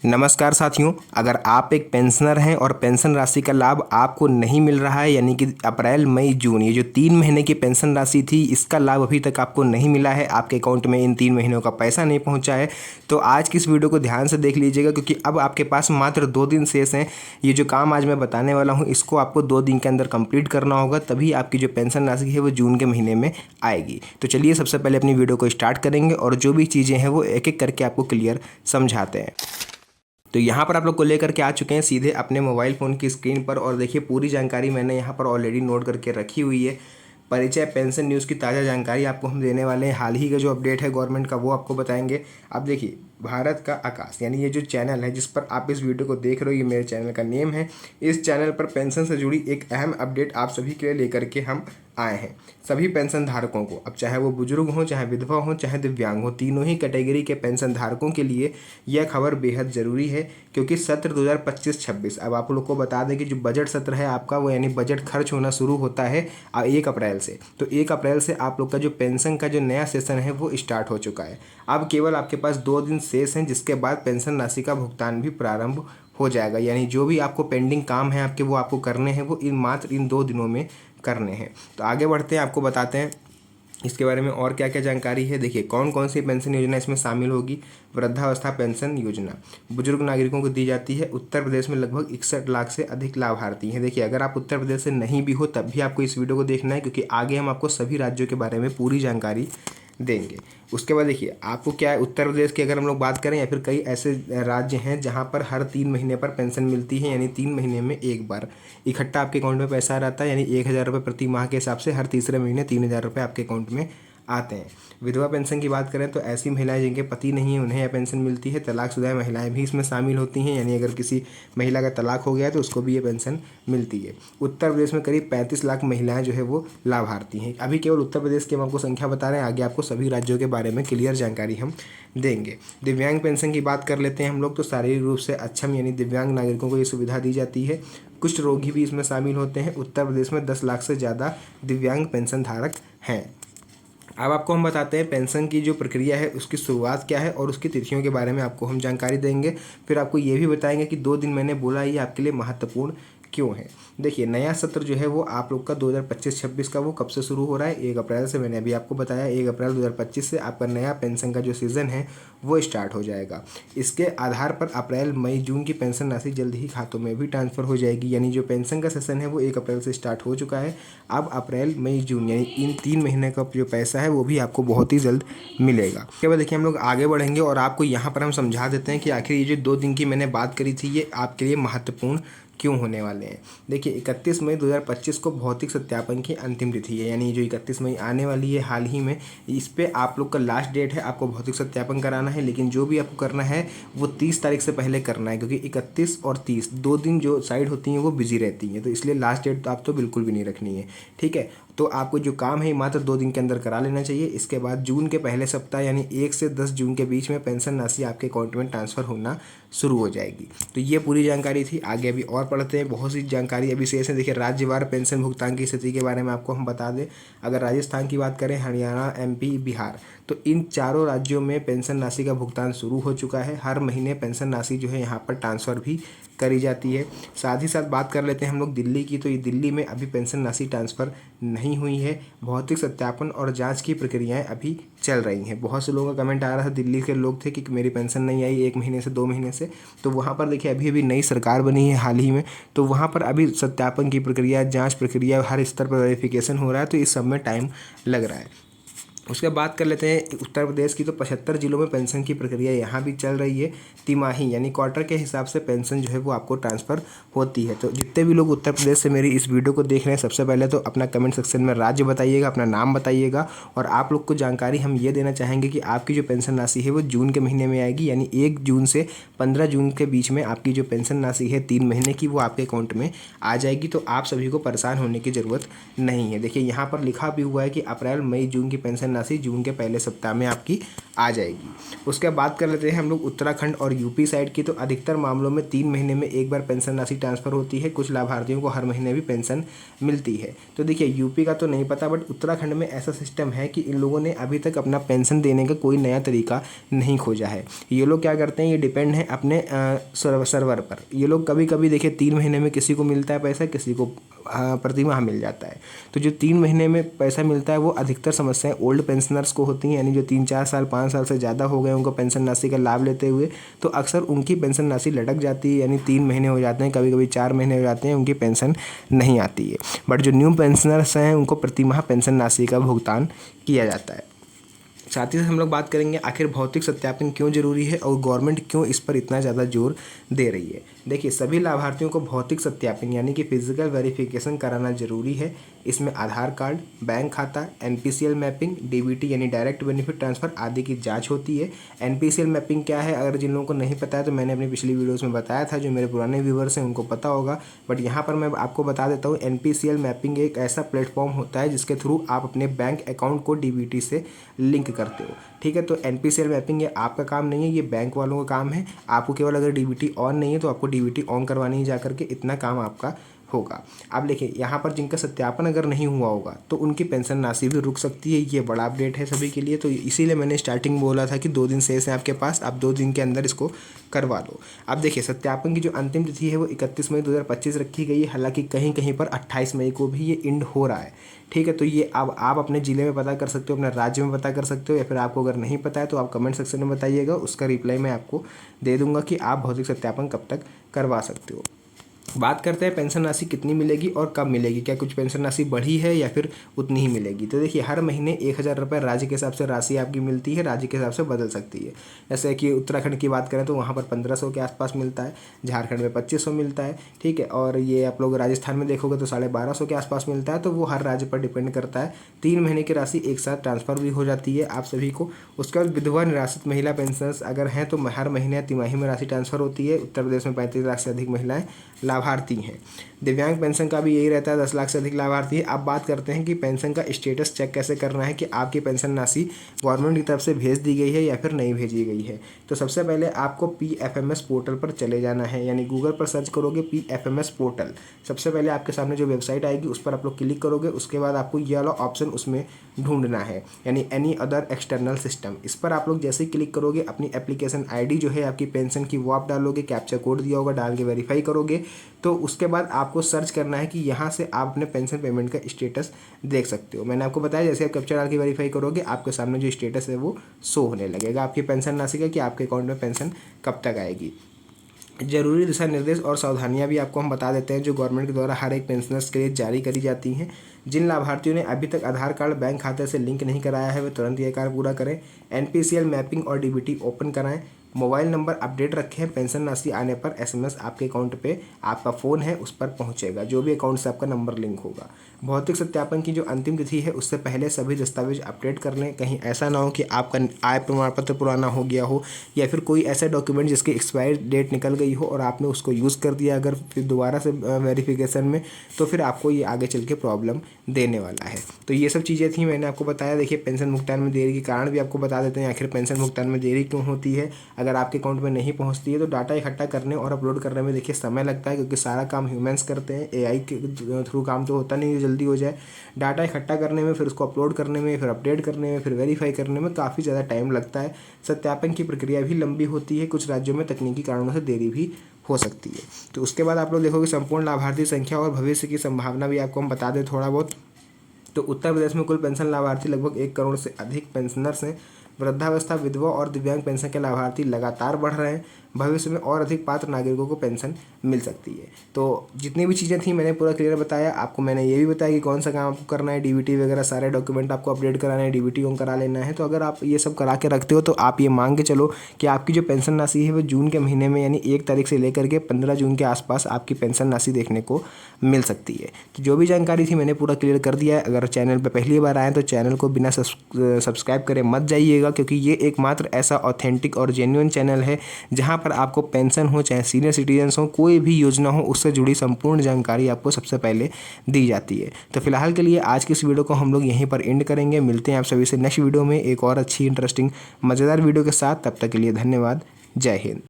नमस्कार साथियों, अगर आप एक पेंशनर हैं और पेंशन राशि का लाभ आपको नहीं मिल रहा है, यानी कि अप्रैल मई जून ये जो 3 महीने की पेंशन राशि थी, इसका लाभ अभी तक आपको नहीं मिला है, आपके अकाउंट में इन 3 महीनों का पैसा नहीं पहुंचा है, तो आज की इस वीडियो को ध्यान से देख लीजिएगा, क्योंकि अब आपके पास मात्र 2 दिन शेष हैं। ये जो काम आज मैं बताने वाला हूँ, इसको आपको 2 दिन के अंदर कंप्लीट करना होगा, तभी आपकी जो पेंशन राशि है वो जून के महीने में आएगी। तो चलिए सबसे पहले अपनी वीडियो को स्टार्ट करेंगे और जो भी चीज़ें हैं वो एक एक करके आपको क्लियर समझाते हैं। तो यहाँ पर आप लोग को लेकर के आ चुके हैं सीधे अपने मोबाइल फ़ोन की स्क्रीन पर, और देखिए पूरी जानकारी मैंने यहाँ पर ऑलरेडी नोट करके रखी हुई है। परिचय पेंशन न्यूज़ की ताज़ा जानकारी आपको हम देने वाले हैं। हाल ही का जो अपडेट है गवर्नमेंट का वो आपको बताएंगे। अब देखिए, भारत का आकाश यानी ये जो चैनल है जिस पर आप इस वीडियो को देख रहे हो, ये मेरे चैनल का नेम है। इस चैनल पर पेंशन से जुड़ी एक अहम अपडेट आप सभी के लिए लेकर के हम आए हैं। सभी पेंशन धारकों को, अब चाहे वो बुजुर्ग हों, चाहे विधवा हों, चाहे दिव्यांग हो, तीनों ही कैटेगरी के पेंशन धारकों के लिए यह खबर बेहद ज़रूरी है, क्योंकि सत्र 2025-26 अब आप लोग को बता दें कि जो बजट सत्र है आपका, वो यानी बजट खर्च होना शुरू होता है 1 अप्रैल से। तो 1 अप्रैल से आप लोग का जो पेंशन का जो नया सेशन है वो स्टार्ट हो चुका है। अब केवल आपके पास 2 दिन शेष हैं, जिसके बाद पेंशन राशि का भुगतान भी प्रारंभ हो जाएगा। यानी जो भी आपको पेंडिंग काम है आपके, वो आपको करने हैं, वो मात्र इन 2 दिनों में करने हैं। तो आगे बढ़ते हैं, आपको बताते हैं इसके बारे में और क्या क्या जानकारी है। देखिए, कौन कौन सी पेंशन योजना इसमें शामिल होगी। वृद्धावस्था पेंशन योजना बुजुर्ग नागरिकों को दी जाती है। उत्तर प्रदेश में लगभग 61 लाख से अधिक लाभार्थी हैं। देखिए, अगर आप उत्तर प्रदेश से नहीं भी हो तब भी आपको इस वीडियो को देखना है, क्योंकि आगे हम आपको सभी राज्यों के बारे में पूरी जानकारी देंगे। उसके बाद देखिए, आपको क्या है, उत्तर प्रदेश की अगर हम लोग बात करें, या फिर कई ऐसे राज्य हैं जहां पर हर 3 महीने पर पेंशन मिलती है, यानी 3 महीने में एक बार इकट्ठा आपके अकाउंट में पैसा रहता है। यानी 1,000 रुपये प्रति माह के हिसाब से हर तीसरे महीने 3,000 रुपये आपके अकाउंट में आते हैं। विधवा पेंशन की बात करें तो ऐसी महिलाएं जिनके पति नहीं है उन्हें यह पेंशन मिलती है। तलाकशुदा महिलाएं भी इसमें शामिल होती हैं, यानी अगर किसी महिला का तलाक हो गया है तो उसको भी ये पेंशन मिलती है। उत्तर प्रदेश में करीब 35 लाख महिलाएं जो है वो लाभार्थी हैं। अभी केवल उत्तर प्रदेश की हम आपको संख्या बता रहे हैं, आगे आपको सभी राज्यों के बारे में क्लियर जानकारी हम देंगे। दिव्यांग पेंशन की बात कर लेते हैं हम लोग, तो शारीरिक रूप से अक्षम यानी दिव्यांग नागरिकों को ये सुविधा दी जाती है। कुष्ठ रोगी भी इसमें शामिल होते हैं। उत्तर प्रदेश में 10 लाख से ज़्यादा दिव्यांग पेंशन धारक हैं। अब आपको हम बताते हैं पेंशन की जो प्रक्रिया है उसकी शुरुआत क्या है और उसकी तिथियों के बारे में आपको हम जानकारी देंगे। फिर आपको ये भी बताएंगे कि 2 दिन मैंने बोला ये आपके लिए महत्वपूर्ण क्यों है। देखिए, नया सत्र जो है वो आप लोग का 2025-26 का वो कब से शुरू हो रहा है, 1 अप्रैल से। मैंने अभी आपको बताया 1 अप्रैल 2025 से आपका नया पेंशन का जो सीज़न है वो स्टार्ट हो जाएगा। इसके आधार पर अप्रैल मई जून की पेंशन राशि जल्द ही खातों में भी ट्रांसफ़र हो जाएगी। यानी जो पेंशन का सेशन है वो 1 अप्रैल से स्टार्ट हो चुका है। अब अप्रैल मई जून यानी इन 3 महीने का जो पैसा है वो भी आपको बहुत ही जल्द मिलेगा। उसके बाद देखिए, हम लोग आगे बढ़ेंगे और आपको यहाँ पर हम समझा देते हैं कि आखिर ये जो 2 दिन की मैंने बात करी थी ये आपके लिए महत्वपूर्ण क्यों होने वाले हैं। देखिए, 31 मई 2025 को भौतिक सत्यापन की अंतिम तिथि है। यानी जो 31 मई आने वाली है हाल ही में, इस पे आप लोग का लास्ट डेट है, आपको भौतिक सत्यापन कराना है। लेकिन जो भी आपको करना है वो 30 तारीख से पहले करना है, क्योंकि 31 और 30 2 दिन जो साइड होती हैं वो बिजी रहती हैं, तो इसलिए लास्ट डेट तो आप तो बिल्कुल भी नहीं रखनी है। ठीक है, तो आपको जो काम है मात्र 2 दिन के अंदर करा लेना चाहिए। इसके बाद जून के पहले सप्ताह यानी 1 से 10 जून के बीच में पेंशन राशि आपके अकाउंट में ट्रांसफ़र होना शुरू हो जाएगी। तो ये पूरी जानकारी थी। आगे अभी और पढ़ते हैं, बहुत सी जानकारी अभी शेष है। देखिए, राज्यवार पेंशन भुगतान की स्थिति के बारे में आपको हम बता दें। अगर राजस्थान की बात करें, हरियाणा, MP, बिहार, तो इन चारों राज्यों में पेंशन राशि का भुगतान शुरू हो चुका है। हर महीने पेंशन राशि जो है यहाँ पर ट्रांसफ़र भी करी जाती है। साथ ही साथ बात कर लेते हैं हम लोग दिल्ली की, तो ये दिल्ली में अभी पेंशन राशि ट्रांसफ़र नहीं हुई है। भौतिक सत्यापन और जांच की प्रक्रियाएं अभी चल रही हैं। बहुत से लोगों का कमेंट आ रहा था, दिल्ली के लोग थे कि मेरी पेंशन नहीं आई 1 महीने से 2 महीने से। तो वहाँ पर देखिए, अभी अभी नई सरकार बनी है हाल ही में, तो वहाँ पर अभी सत्यापन की प्रक्रिया, जाँच प्रक्रिया, हर स्तर पर वेरिफिकेशन हो रहा है, तो इस सब में टाइम लग रहा है। उसके बाद कर लेते हैं उत्तर प्रदेश की, तो 75 जिलों में पेंशन की प्रक्रिया यहाँ भी चल रही है। तिमाही यानी क्वार्टर के हिसाब से पेंशन जो है वो आपको ट्रांसफ़र होती है। तो जितने भी लोग उत्तर प्रदेश से मेरी इस वीडियो को देख रहे हैं, सबसे पहले तो अपना कमेंट सेक्शन में राज्य बताइएगा, अपना नाम बताइएगा, और आप लोग को जानकारी हम ये देना चाहेंगे कि आपकी जो पेंशन राशि है वो जून के महीने में आएगी। यानी 1 जून से 15 जून के बीच में आपकी जो पेंशन राशि है 3 महीने की वो आपके अकाउंट में आ जाएगी। तो आप सभी को परेशान होने की ज़रूरत नहीं है। देखिए, यहाँ पर लिखा भी हुआ है कि अप्रैल मई जून की पेंशन पेंशन राशि जून के पहले सप्ताह में आपकी आ जाएगी। उसके बाद बात कर लेते हैं हम लोग उत्तराखंड और यूपी साइड की। तो अधिकतर मामलों में 3 महीने में एक बार पेंशन राशि ट्रांसफ़र होती है। कुछ लाभार्थियों को हर महीने भी पेंशन मिलती है। तो देखिए यूपी का तो नहीं पता, बट उत्तराखंड में ऐसा सिस्टम है कि इन लोगों ने अभी तक अपना पेंशन देने का कोई नया तरीका नहीं खोजा है। ये लोग क्या करते हैं, ये डिपेंड है अपने सर्वर पर। ये लोग कभी कभी देखिए 3 महीने में किसी को मिलता है पैसा, किसी को प्रति माह मिल जाता है। तो जो 3 महीने में पैसा मिलता है वो अधिकतर समस्याएं ओल्ड पेंशनर्स को होती हैं, यानी जो 3-4 साल 5 साल से ज़्यादा हो गए उनको पेंशन राशि का लाभ लेते हुए, तो अक्सर उनकी पेंशन राशि लटक जाती है, यानी 3 महीने हो जाते हैं, कभी कभी 4 महीने हो जाते हैं, उनकी पेंशन नहीं आती है। बट जो न्यू पेंशनर्स हैं उनको प्रति माह पेंशन राशि का भुगतान किया जाता है। साथ ही साथ हम लोग बात करेंगे आखिर भौतिक सत्यापन क्यों जरूरी है और गवर्नमेंट क्यों इस पर इतना ज़्यादा जोर दे रही है। देखिए सभी लाभार्थियों को भौतिक सत्यापन यानी कि फिजिकल वेरिफिकेशन कराना जरूरी है। इसमें आधार कार्ड, बैंक खाता, एनपीसीएल मैपिंग, डीबीटी यानी डायरेक्ट बेनिफिट ट्रांसफ़र आदि की जांच होती है। एनपीसीएल मैपिंग क्या है, अगर जिन लोगों को नहीं पता है तो मैंने अपनी पिछली वीडियोस में बताया था, जो मेरे पुराने व्यूवर्स हैं उनको पता होगा, बट यहाँ पर मैं आपको बता देता हूँ। एनपीसीएल मैपिंग एक ऐसा प्लेटफॉर्म होता है जिसके थ्रू आप अपने बैंक अकाउंट को डीबीटी से लिंक करते हो। ठीक है, तो एनपीसीएल मैपिंग ये आपका काम नहीं है, ये बैंक वालों का काम है। आपको केवल अगर डीबीटी ऑन नहीं है तो आपको डीबीटी ऑन करवानी है जाकर के, इतना काम आपका होगा। अब देखिए यहाँ पर जिनका सत्यापन अगर नहीं हुआ होगा तो उनकी पेंशन राशि भी रुक सकती है। ये बड़ा अपडेट है सभी के लिए, तो इसीलिए मैंने स्टार्टिंग बोला था कि 2 दिन शेष हैं आपके पास, आप 2 दिन के अंदर इसको करवा लो। अब देखिए सत्यापन की जो अंतिम तिथि है वो 31 मई 2025 रखी गई है। हालांकि कहीं कहीं पर 28 मई को भी ये इंड हो रहा है। ठीक है, तो ये अब आप अपने ज़िले में पता कर सकते हो, अपने राज्य में पता कर सकते हो, या फिर आपको अगर नहीं पता है तो आप कमेंट सेक्शन में बताइएगा, उसका रिप्लाई मैं आपको दे दूंगा कि आप भौतिक सत्यापन कब तक करवा सकते हो। बात करते हैं पेंशन राशि कितनी मिलेगी और कब मिलेगी, क्या कुछ पेंशन राशि बढ़ी है या फिर उतनी ही मिलेगी। तो देखिए हर महीने 1000 रुपये राज्य के हिसाब से राशि आपकी मिलती है, राज्य के हिसाब से बदल सकती है। जैसे कि उत्तराखंड की बात करें तो वहाँ पर 1500 के आसपास मिलता है, झारखंड में 2500 मिलता है। ठीक है, और ये आप लोग राजस्थान में देखोगे तो 1250 के आसपास मिलता है। तो वो हर राज्य पर डिपेंड करता है। 3 महीने की राशि एक साथ ट्रांसफ़र भी हो जाती है आप सभी को। उसके बाद विधवा निराश्रित महिला पेंशनर्स अगर हैं तो हर महीने या तिमाही में राशि ट्रांसफ़र होती है। उत्तर प्रदेश में 35 लाख से अधिक महिलाएं लाभार्थी हैं। दिव्यांग पेंशन का भी यही रहता है, 10 लाख से अधिक लाभार्थी है। अब बात करते हैं कि पेंशन का स्टेटस चेक कैसे करना है कि आपकी पेंशन राशि गवर्नमेंट की तरफ से भेज दी गई है या फिर नहीं भेजी गई है। तो सबसे पहले आपको PFMS पोर्टल पर चले जाना है, यानी गूगल पर सर्च करोगे PFMS पोर्टल, सबसे पहले आपके सामने जो वेबसाइट आएगी उस पर आप लोग क्लिक करोगे। उसके बाद आपको ये वाला ऑप्शन उसमें ढूंढना है, यानी एनी अदर एक्सटर्नल सिस्टम। इस पर आप लोग जैसे ही क्लिक करोगे अपनी एप्लीकेशन ID जो है आपकी पेंशन की वो आप डालोगे, कैप्चा कोड दिया होगा, डाल के वेरीफाई करोगे। तो उसके बाद आपको सर्च करना है कि यहाँ से आप अपने पेंशन पेमेंट का स्टेटस देख सकते हो। मैंने आपको बताया जैसे आप कैप्चा डाल के वेरीफाई करोगे आपके सामने जो स्टेटस है वो शो होने लगेगा आपकी पेंशन राशि का, कि आपके अकाउंट में पेंशन कब तक आएगी। जरूरी दिशा निर्देश और सावधानियां भी आपको हम बता देते हैं जो गवर्नमेंट के द्वारा हर एक पेंशनर्स के लिए जारी करी जाती हैं। जिन लाभार्थियों ने अभी तक आधार कार्ड बैंक खाते से लिंक नहीं कराया है वे तुरंत ये कार्य पूरा करें। NPCL मैपिंग और DBT ओपन कराएं। मोबाइल नंबर अपडेट रखें। पेंशन राशि आने पर SMS आपके अकाउंट पे आपका फ़ोन है उस पर पहुंचेगा, जो भी अकाउंट से आपका नंबर लिंक होगा। भौतिक सत्यापन की जो अंतिम तिथि है उससे पहले सभी दस्तावेज अपडेट कर लें। कहीं ऐसा ना हो कि आपका आय प्रमाण पत्र पुराना हो गया हो या फिर कोई ऐसा डॉक्यूमेंट जिसकी एक्सपायरी डेट निकल गई हो और आपने उसको यूज़ कर दिया अगर फिर दोबारा से वेरिफिकेशन में, तो फिर आपको ये आगे चल के प्रॉब्लम देने वाला है। तो ये सब चीज़ें थी मैंने आपको बताया। देखिए पेंशन भुगतान में देरी के कारण भी आपको बता देते हैं आखिर पेंशन भुगतान में देरी क्यों होती है। अगर आपके अकाउंट में नहीं पहुंचती है तो डाटा इकट्ठा करने और अपलोड करने में देखिए समय लगता है, क्योंकि सारा काम ह्यूमंस करते हैं, AI के थ्रू काम तो होता नहीं है जल्दी हो जाए। डाटा इकट्ठा करने में, फिर उसको अपलोड करने में, फिर अपडेट करने में, फिर वेरीफाई करने में काफ़ी ज़्यादा टाइम लगता है। सत्यापन की प्रक्रिया भी लंबी होती है, कुछ राज्यों में तकनीकी कारणों से देरी भी हो सकती है। तो उसके बाद आप लोग देखोगे संपूर्ण लाभार्थी संख्या और भविष्य की संभावना भी आपको हम बता दें थोड़ा बहुत। तो उत्तर प्रदेश में कुल पेंशन लाभार्थी लगभग 1 करोड़ से अधिक पेंशनर्स हैं। वृद्धावस्था, विधवा और दिव्यांग पेंशन के लाभार्थी लगातार बढ़ रहे हैं। भविष्य में और अधिक पात्र नागरिकों को पेंशन मिल सकती है। तो जितनी भी चीज़ें थी मैंने पूरा क्लियर बताया आपको। मैंने ये भी बताया कि कौन सा काम आपको करना है, DBT वगैरह सारे डॉक्यूमेंट आपको अपडेट कराना है, DBT ऑन करा लेना है। तो अगर आप ये सब करा के रखते हो तो आप ये मान के चलो कि आपकी जो पेंशन राशि है वो जून के महीने में यानी 1 तारीख से लेकर के 15 जून के आसपास आपकी पेंशन राशि देखने को मिल सकती है। तो जो भी जानकारी थी मैंने पूरा क्लियर कर दिया है। अगर चैनल पर पहली बार आए तो चैनल को बिना सब्सक्राइब करे मत जाइएगा, क्योंकि ये एकमात्र ऐसा ऑथेंटिक और जेन्युइन चैनल है जहाँ पर आपको पेंशन हो चाहे सीनियर सिटीजन्स हो, कोई भी योजना हो, उससे जुड़ी संपूर्ण जानकारी आपको सबसे पहले दी जाती है। तो फिलहाल के लिए आज की इस वीडियो को हम लोग यहीं पर एंड करेंगे। मिलते हैं आप सभी से नेक्स्ट वीडियो में एक और अच्छी इंटरेस्टिंग मज़ेदार वीडियो के साथ। तब तक के लिए धन्यवाद। जय हिंद।